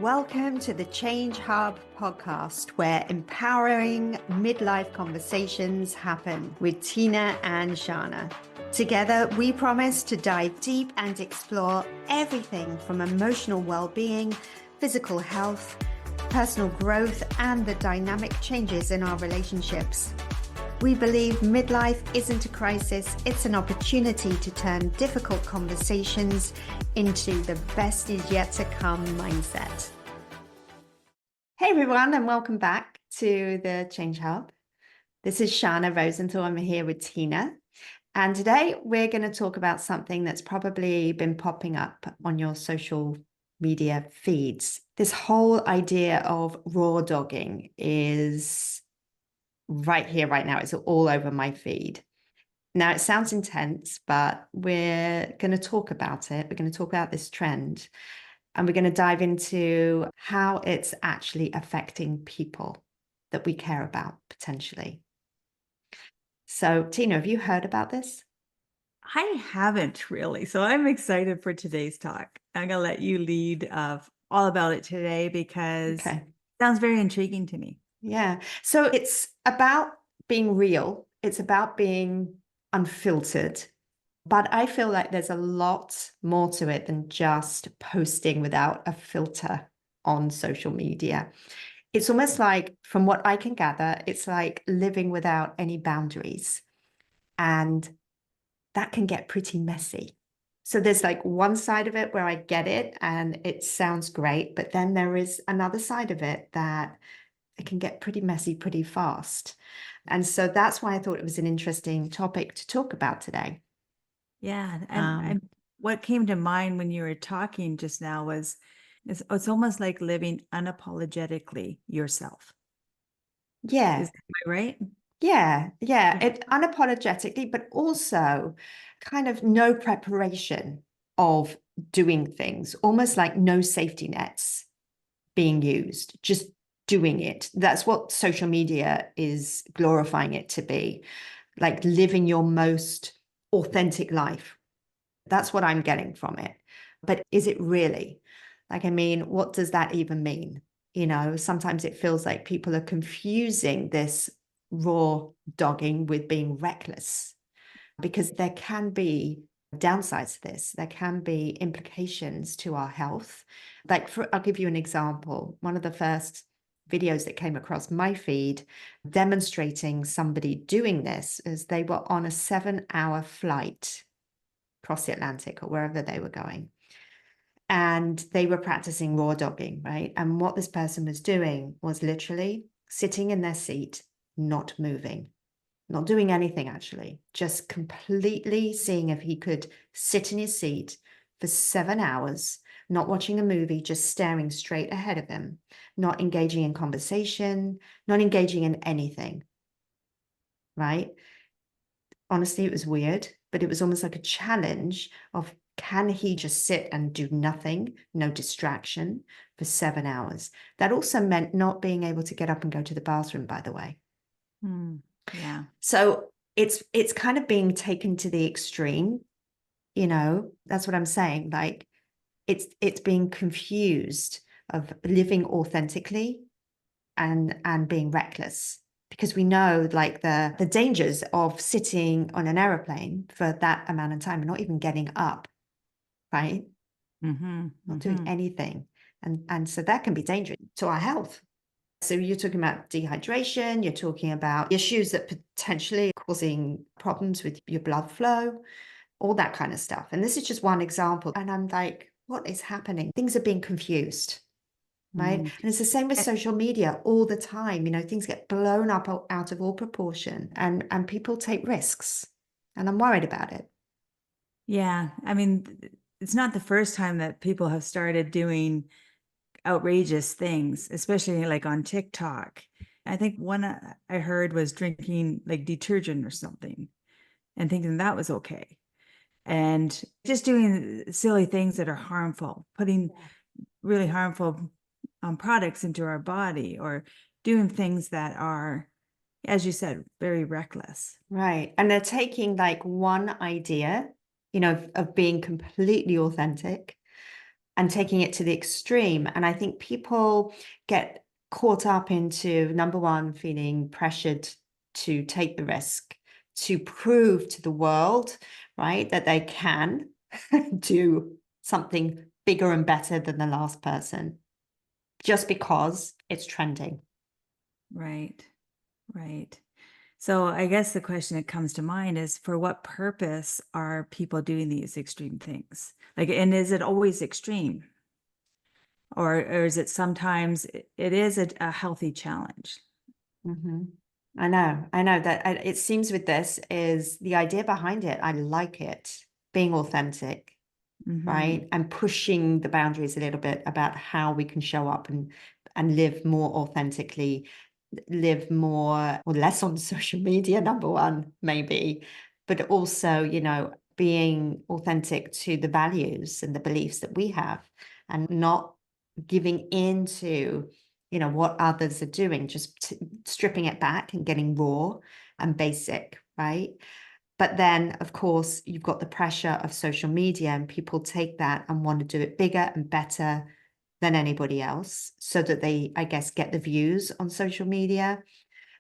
Welcome to the Change Hub podcast, where empowering midlife conversations happen with Tina and Shana. Together, we promise to dive deep and explore everything from emotional well-being, physical health, personal growth, and the dynamic changes in our relationships. We believe midlife isn't a crisis, it's an opportunity to turn difficult conversations into the best is yet to come mindset. Hey everyone, and welcome back to the Change Hub. This is Shana Rosenthal. I'm here with Tina. And today we're going to talk about something that's probably been popping up on your social media feeds. This whole idea of raw dogging is right here, right now. It's all over my feed. Now, it sounds intense, but we're going to talk about it. We're going to talk about this trend, and we're going to dive into how it's actually affecting people that we care about potentially. So, Tina, have you heard about this? I haven't really. So I'm excited for today's talk. I'm going to let you lead all about it today because it sounds very intriguing to me. Yeah. So it's about being real. It's about being unfiltered. But I feel like there's a lot more to it than just posting without a filter on social media. It's almost like, from what I can gather, it's like living without any boundaries. And that can get pretty messy. So there's like one side of it where I get it and it sounds great, but then there is another side of it that it can get pretty messy pretty fast. And so that's why I thought it was an interesting topic to talk about today. Yeah. And what came to mind when you were talking just now was it's almost like living unapologetically yourself. Yeah. Am I right? Yeah. It unapologetically, but also kind of no preparation of doing things, almost like no safety nets being used, just doing it. That's what social media is glorifying it to be, like living your most authentic life. That's what I'm getting from it. But is it really? Like, I mean, what does that even mean? You know, sometimes it feels like people are confusing this raw dogging with being reckless, because there can be downsides to this. There can be implications to our health. Like, I'll give you an example. One of the first videos that came across my feed demonstrating somebody doing this is they were on a 7-hour flight across the Atlantic or wherever they were going. And they were practicing raw dogging, right? And what this person was doing was literally sitting in their seat, not moving, not doing anything actually, just completely seeing if he could sit in his seat for 7 hours, not watching a movie, just staring straight ahead of him, not engaging in conversation, not engaging in anything, right? Honestly, it was weird, but it was almost like a challenge of, can he just sit and do nothing, no distraction for 7 hours? That also meant not being able to get up and go to the bathroom, by the way. Yeah. So it's kind of being taken to the extreme, you know, that's what I'm saying. Like, it's being confused of living authentically and being reckless, because we know like the dangers of sitting on an aeroplane for that amount of time and not even getting up, right? Not doing anything. And so that can be dangerous to our health. So you're talking about dehydration, you're talking about issues that potentially are causing problems with your blood flow, all that kind of stuff. And this is just one example. And I'm like, what is happening? Things are being confused, right? And it's the same with social media all the time. You know, things get blown up out of all proportion, and people take risks. And I'm worried about it. Yeah. I mean, it's not the first time that people have started doing outrageous things, especially like on TikTok. I think one I heard was drinking like detergent or something and thinking that was okay. And just doing silly things that are harmful, putting really harmful products into our body, or doing things that are, as you said, very reckless. Right. And they're taking like one idea, you know, of being completely authentic, and taking it to the extreme. And I think people get caught up into, number one, feeling pressured to take the risk, to prove to the world, right, that they can do something bigger and better than the last person just because it's trending. Right. Right. So I guess the question that comes to mind is, for what purpose are people doing these extreme things? Like, and is it always extreme? Or is it sometimes it is a healthy challenge? Mm-hmm. I know that it seems with this is the idea behind it. I like it, being authentic, Hmm. right? And pushing the boundaries a little bit about how we can show up and live more authentically, live more or less on social media, number one, maybe, but also, being authentic to the values and the beliefs that we have and not giving into, what others are doing, just stripping it back and getting raw and basic, right? But then, of course, you've got the pressure of social media, and people take that and want to do it bigger and better than anybody else so that they, I guess, get the views on social media,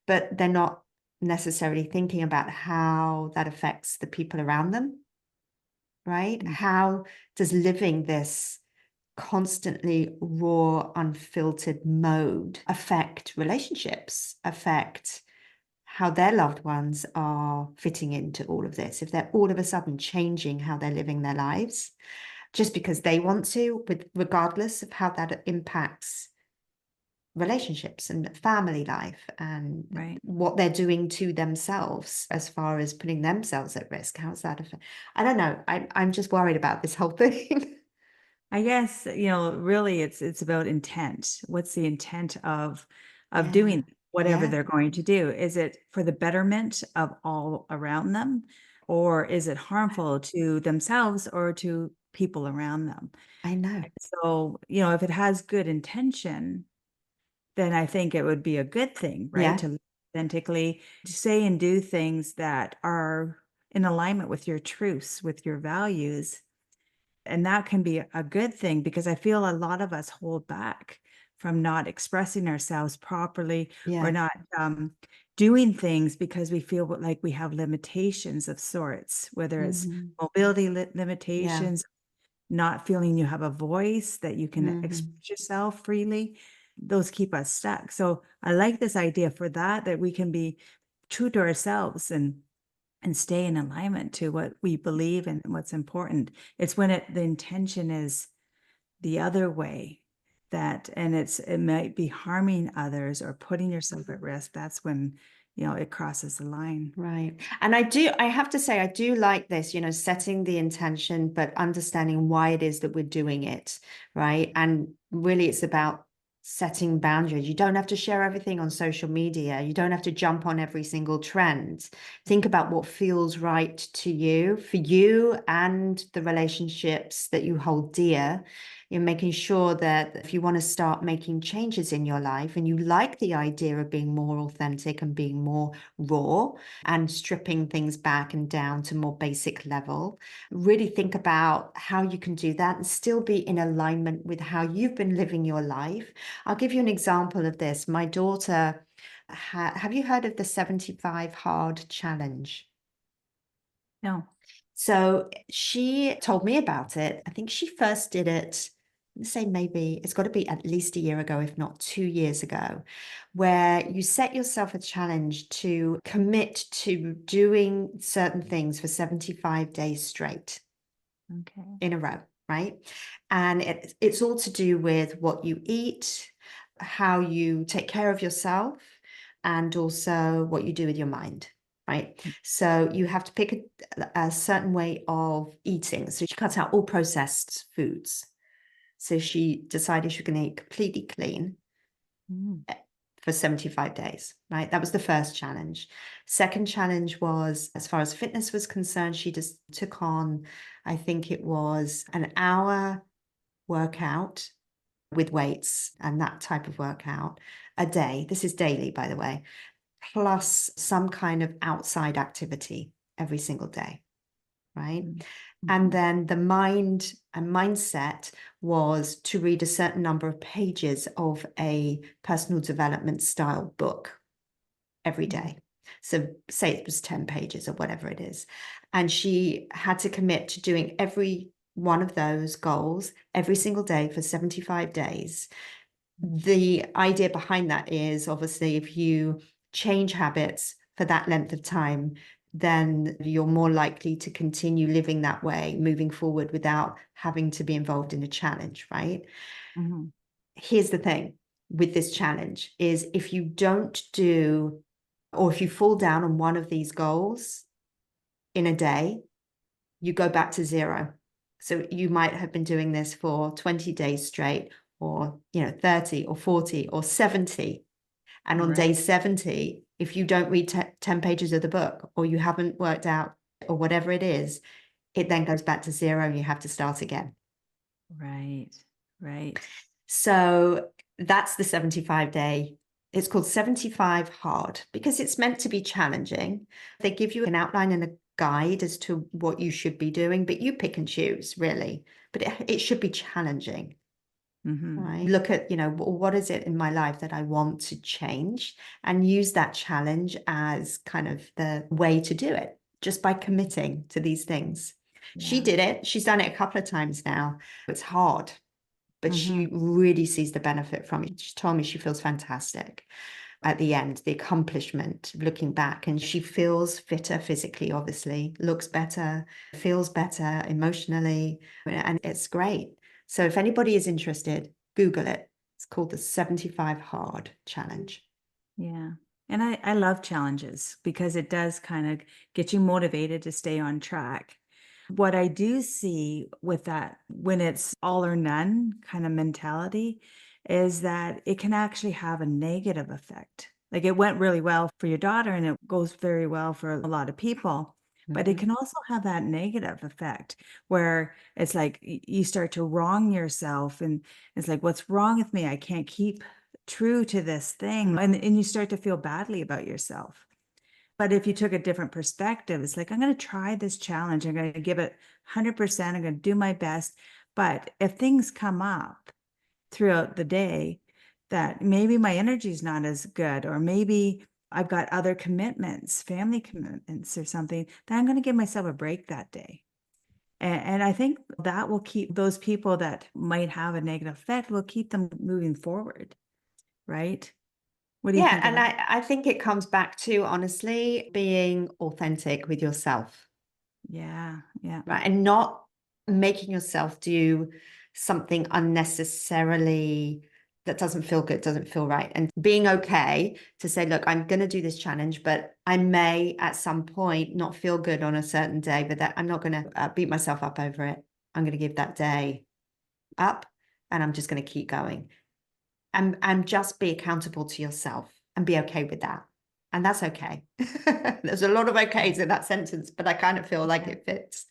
but they're not necessarily thinking about how that affects the people around them, right? How does living this constantly raw, unfiltered mode affect relationships, affect how their loved ones are fitting into all of this? If they're all of a sudden changing how they're living their lives just because they want to, with regardless of how that impacts relationships and family life and Right. what they're doing to themselves as far as putting themselves at risk. How's that affect? I don't know. I'm just worried about this whole thing. I guess, really it's about intent. What's the intent of Yeah. doing whatever Yeah. they're going to do? Is it for the betterment of all around them, or is it harmful to themselves or to people around them? I know. And so, if it has good intention, then I think it would be a good thing, right? Yeah. To live authentically, to say and do things that are in alignment with your truths, with your values. And that can be a good thing, because I feel a lot of us hold back from not expressing ourselves properly, or Yeah. not doing things because we feel like we have limitations of sorts, whether it's Hmm. mobility Yeah. limitations, not feeling you have a voice that you can Hmm. express yourself freely. Those keep us stuck. So I like this idea for that we can be true to ourselves and stay in alignment to what we believe and what's important. It's when the intention is the other way, and it might be harming others or putting yourself at risk. That's when, it crosses the line. Right. And I have to say, I do like this, setting the intention, but understanding why it is that we're doing it. Right. And really, it's about setting boundaries. You don't have to share everything on social media. You don't have to jump on every single trend. Think about what feels right to you, for you and the relationships that you hold dear. You're making sure that if you want to start making changes in your life and you like the idea of being more authentic and being more raw and stripping things back and down to more basic level, really think about how you can do that and still be in alignment with how you've been living your life. I'll give you an example of this. My daughter, have you heard of the 75 Hard Challenge? No. So she told me about it. I think she first did it, let's say maybe it's got to be at least a year ago, if not 2 years ago, where you set yourself a challenge to commit to doing certain things for 75 days straight Okay. in a row, right? And it's all to do with what you eat, how you take care of yourself, and also what you do with your mind, right? So you have to pick a certain way of eating. So she cuts out all processed foods. So she decided she was going to eat completely clean Mm. for 75 days, right? That was the first challenge. Second challenge was, as far as fitness was concerned, she just took on, I think it was an hour workout with weights and that type of workout a day. This is daily, by the way, plus some kind of outside activity every single day, right? Mm-hmm. And then the mind and mindset was to read a certain number of pages of a personal development style book every day. So say it was 10 pages or whatever it is. And she had to commit to doing every one of those goals every single day for 75 days. The idea behind that is obviously if you change habits for that length of time, then you're more likely to continue living that way moving forward without having to be involved in a challenge, right? Mm-hmm. Here's the thing with this challenge is if you don't do, or if you fall down on one of these goals in a day, you go back to zero. So you might have been doing this for 20 days straight, or 30 or 40 or 70. And on day 70, if you don't read 10 pages of the book, or you haven't worked out, or whatever it is, it then goes back to zero and you have to start again. Right. Right. So that's the 75-day. It's called 75 Hard because it's meant to be challenging. They give you an outline and a guide as to what you should be doing, but you pick and choose, really. But it should be challenging. Mm-hmm. Right? Look at, what is it in my life that I want to change, and use that challenge as kind of the way to do it, just by committing to these things. She Yeah. did it. She's done it a couple of times now. It's hard, but she really sees the benefit from it. She told me she feels fantastic at the end, the accomplishment, looking back, and she feels fitter physically, obviously, looks better, feels better emotionally, and it's great. So if anybody is interested, Google it. It's called the 75 Hard Challenge. Yeah. And I love challenges because it does kind of get you motivated to stay on track. What I do see with that, when it's all or none kind of mentality, is that it can actually have a negative effect. Like it went really well for your daughter and it goes very well for a lot of people, but it can also have that negative effect where it's like you start to wrong yourself and it's like, what's wrong with me? I can't keep true to this thing. And you start to feel badly about yourself. But if you took a different perspective, it's like, I'm going to try this challenge. I'm going to give it 100%. I'm going to do my best. But if things come up throughout the day that maybe my energy is not as good, or maybe I've got other commitments, family commitments or something, then I'm going to give myself a break that day. And I think that will keep those people that might have a negative effect, will keep them moving forward. Right? What do you think of And that? I think it comes back to, honestly, being authentic with yourself. Yeah, yeah. Right, and not making yourself do something unnecessarily that doesn't feel good, doesn't feel right, and being okay to say, look, I'm going to do this challenge, but I may at some point not feel good on a certain day, but that I'm not going to beat myself up over it. I'm going to give that day up, and I'm just going to keep going, and just be accountable to yourself and be okay with that. And that's okay. There's a lot of okays in that sentence, but I kind of feel like it fits.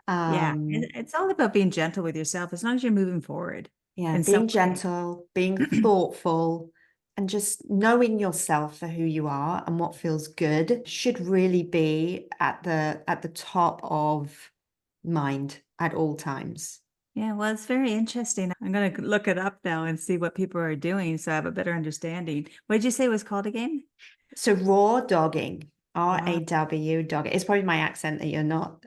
Yeah, it's all about being gentle with yourself as long as you're moving forward Yeah, in some being way. gentle, being thoughtful, and just knowing yourself for who you are and what feels good should really be at the top of mind at all times. Yeah, well, it's very interesting. I'm going to look it up now and see what people are doing so I have a better understanding. What did you say it was called again? So raw dogging, Raw. RAW dog. It's probably my accent that you're not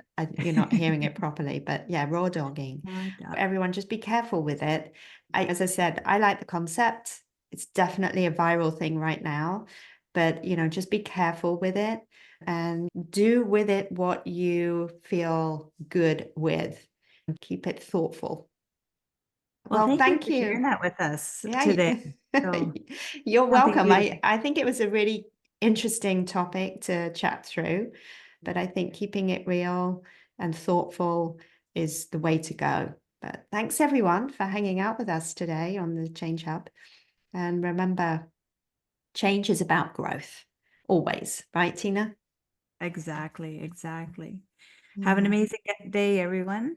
hearing it properly, but yeah, raw dogging. Raw dog. Everyone just be careful with it. As I said, I like the concept. It's definitely a viral thing right now, but just be careful with it and do with it what you feel good with, and keep it thoughtful. Well, Well, thank you thank for sharing you. that with us Yeah, today. So you're something welcome. new to I think it was a really interesting topic to chat through, but I think keeping it real and thoughtful is the way to go. But thanks everyone for hanging out with us today on the Change Hub. And remember, change is about growth, always, right, Tina? exactly, exactly. Have an Yeah. amazing day, everyone.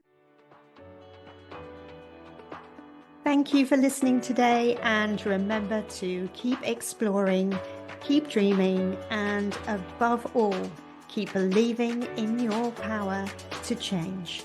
Thank you for listening today, and remember to keep exploring, keep dreaming, and above all, Keep believing in your power to change.